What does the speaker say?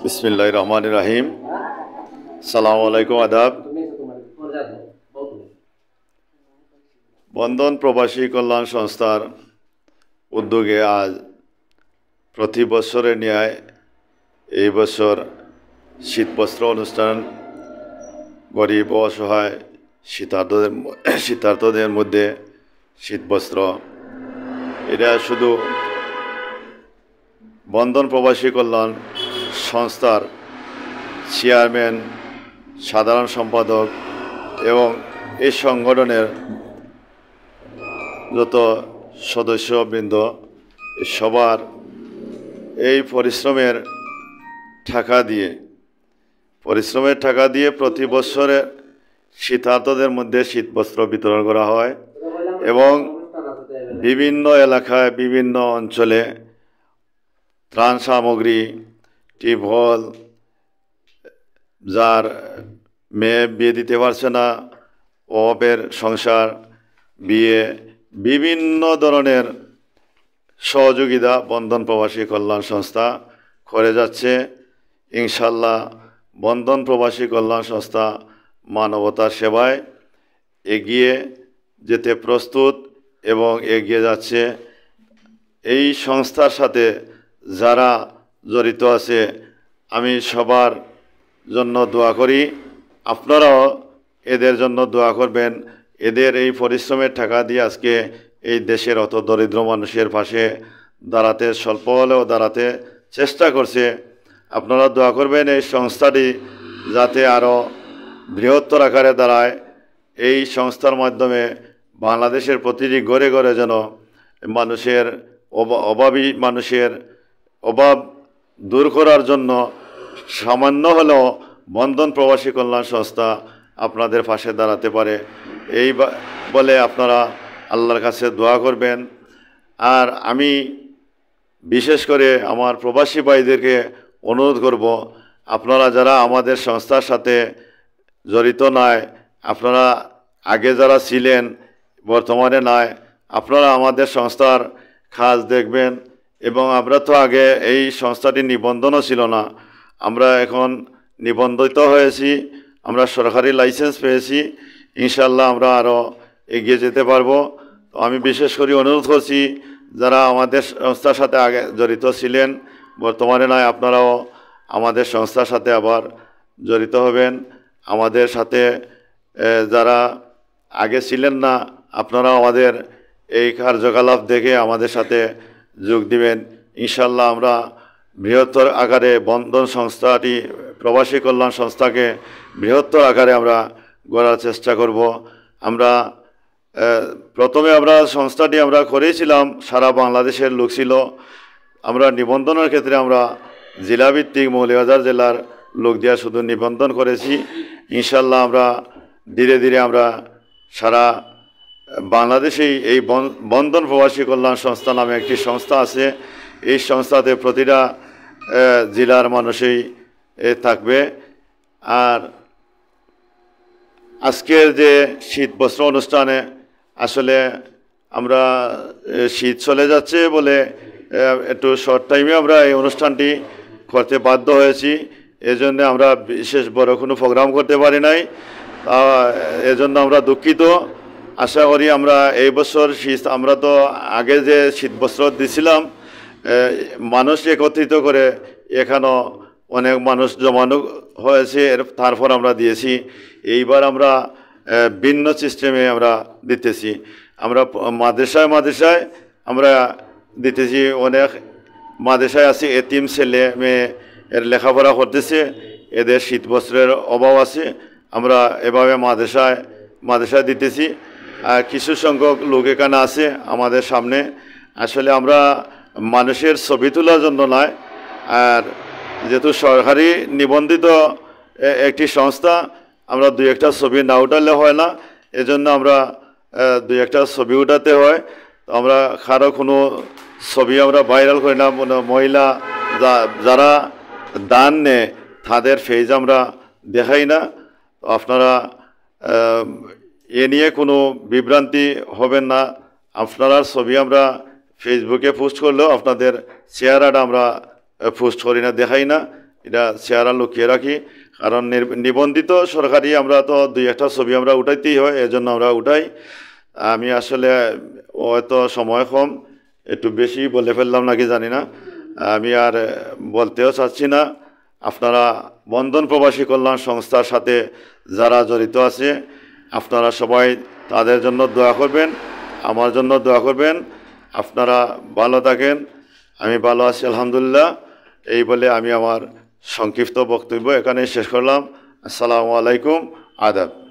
बिस्मिल्लाहिर रहमानिर रहीम। সালামু আলাইকুম, আদাব। বন্ধন প্রবাসী কল্যাণ সংস্থার উদ্যোগে আজ প্রতি বছরের ন্যায় এই বছর শীতবস্ত্র অনুষ্ঠান গরিব ও অসহায় শীতার্তদের মধ্যে শীতবস্ত্র, এটা শুধু বন্ধন প্রবাসী কল্যাণ সংস্থার চেয়ারম্যান, সাধারণ সম্পাদক এবং এই সংগঠনের যত সদস্যবৃন্দ সবার এই পরিশ্রমের টাকা দিয়ে প্রতি বছরে শীতার্তদের মধ্যে শীতবস্ত্র বিতরণ করা হয় এবং বিভিন্ন এলাকায় বিভিন্ন অঞ্চলে ত্রাণ সামগ্রী, টিউবওয়েল, যার মেয়ে বিয়ে দিতে পারছে না, অভাবের সংসার, বিয়ে, বিভিন্ন ধরনের সহযোগিতা বন্ধন প্রবাসী কল্যাণ সংস্থা করে যাচ্ছে। ইনশাল্লাহ বন্ধন প্রবাসী কল্যাণ সংস্থা মানবতার সেবায় এগিয়ে যেতে প্রস্তুত এবং এগিয়ে যাচ্ছে। এই সংস্থার সাথে যারা জড়িত আছে আমি সবার জন্য দোয়া করি, আপনারাও এদের জন্য দোয়া করবেন। এদের এই পরিশ্রমের টাকা দিয়ে আজকে এই দেশের অত দরিদ্র মানুষের পাশে দাঁড়াতে, স্বল্প হলেও দাঁড়াতে চেষ্টা করছে। আপনারা দোয়া করবেন এই সংস্থাটি যাতে আরও বৃহত্তর আকারে দাঁড়ায়। এই সংস্থার মাধ্যমে বাংলাদেশের প্রতিটি ঘরে ঘরে যেন মানুষের অভাবী মানুষের অভাব দূর করার জন্য সামান্য হলেও বন্ধন প্রবাসী কল্যাণ সংস্থা আপনাদের পাশে দাঁড়াতে পারে, এই বলে আপনারা আল্লাহর কাছে দোয়া করবেন। আর আমি বিশেষ করে আমার প্রবাসী ভাইদেরকে অনুরোধ করব, আপনারা যারা আমাদের সংস্থার সাথে জড়িত নয়, আপনারা আগে যারা ছিলেন বর্তমানে নয়, আপনারা আমাদের সংস্থার কাজ দেখবেন। এবং আমরা তো আগে এই সংস্থাটি নিবন্ধনও ছিল না, আমরা এখন নিবন্ধিত হয়েছি, আমরা সরকারি লাইসেন্স পেয়েছি। ইনশাল্লাহ আমরা আরও এগিয়ে যেতে পারবো। তো আমি বিশেষ করে অনুরোধ করছি, যারা আমাদের সংস্থার সাথে আগে জড়িত ছিলেন বর্তমানে নয়, আপনারাও আমাদের সংস্থার সাথে আবার জড়িত হবেন। আমাদের সাথে যারা আগে ছিলেন না, আপনারাও আমাদের এই কার্যকলাপ দেখে আমাদের সাথে যোগ দিবেন। ইনশাল্লাহ আমরা বৃহত্তর আকারে বন্ধন সংস্থাটি, প্রবাসী কল্যাণ সংস্থাকে বৃহত্তর আকারে আমরা গড়ার চেষ্টা করব। আমরা প্রথমে সংস্থাটি আমরা করেছিলাম, সারা বাংলাদেশের লোক ছিল। আমরা নিবন্ধনের ক্ষেত্রে আমরা জেলাভিত্তিক মৌলভীবাজার জেলার লোক দিয়ে শুধু নিবন্ধন করেছি। ইনশাল্লাহ আমরা ধীরে ধীরে আমরা সারা বাংলাদেশেই এই বন্ধন প্রবাসী কল্যাণ সংস্থা নামে একটি সংস্থা আছে, এই সংস্থাতে প্রতিটা জেলার মানুষই থাকবে। আর আজকের যে শীতবস্ত্র অনুষ্ঠানে আসলে আমরা শীত চলে যাচ্ছে বলে একটু শর্ট টাইমে আমরা এই অনুষ্ঠানটি করতে বাধ্য হয়েছি। এজন্য আমরা বিশেষ বড় কোনো প্রোগ্রাম করতে পারি নাই, এজন্য আমরা দুঃখিত। আশা করি আমরা এই বছর আমরা তো আগে যে শীতবস্ত্র দিছিলাম, মানুষ একত্রিত করে এখানেও অনেক মানুষ জমানো হয়েছে, তারপর আমরা দিয়েছি। এইবার আমরা ভিন্ন সিস্টেমে আমরা দিতেছি। আমরা মাদ্রাসায় আমরা দিতেছি। অনেক মাদ্রাসায় আছে এতিম ছেলে মেয়ে, এর লেখাপড়া করতেছে, এদের শীতবস্ত্রের অভাব আছে। আমরা এভাবে মাদ্রাসায় দিতেছি। আর কিছু সংখ্যক লোক এখানে আছে আমাদের সামনে। আসলে আমরা মানুষের ছবি তোলার জন্য নয়, আর যেহেতু সরকারি নিবন্ধিত একটি সংস্থা, আমরা দুই একটা ছবি না উঠালে হয় না, এজন্য আমরা দুই একটা ছবি উঠাতে হয়। আমরা কারো কোনো ছবি আমরা ভাইরাল করি না। মহিলা যারা দান নেয় তাদের ফেজ আমরা দেখাই না। আপনারা এ নিয়ে কোনো বিভ্রান্তি হবেন না। আপনার ছবি আমরা ফেসবুকে পোস্ট করলেও আপনাদের চেহারাটা আমরা পোস্ট করি না, দেখাই না। এটা চেহারা লুকিয়ে রাখি, কারণ নিবন্ধিত সরকারি আমরা তো দুই একটা ছবি আমরা উঠাইতেই হয়, এজন্য আমরা উঠাই। আমি আসলে হয়তো সময় কম, একটু বেশি বলে ফেললাম নাকি জানি না, আমি আর বলতেও চাচ্ছি না। আপনারা বন্ধন প্রবাসী কল্যাণ সংস্থার সাথে যারা জড়িত আছে, আপনারা সবাই তাদের জন্য দোয়া করবেন, আমার জন্য দোয়া করবেন। আপনারা ভালো থাকেন, আমি ভালো আছি আলহামদুলিল্লাহ। এই বলে আমি আমার সংক্ষিপ্ত বক্তব্য এখানে শেষ করলাম। আসসালামু আলাইকুম, আদাব।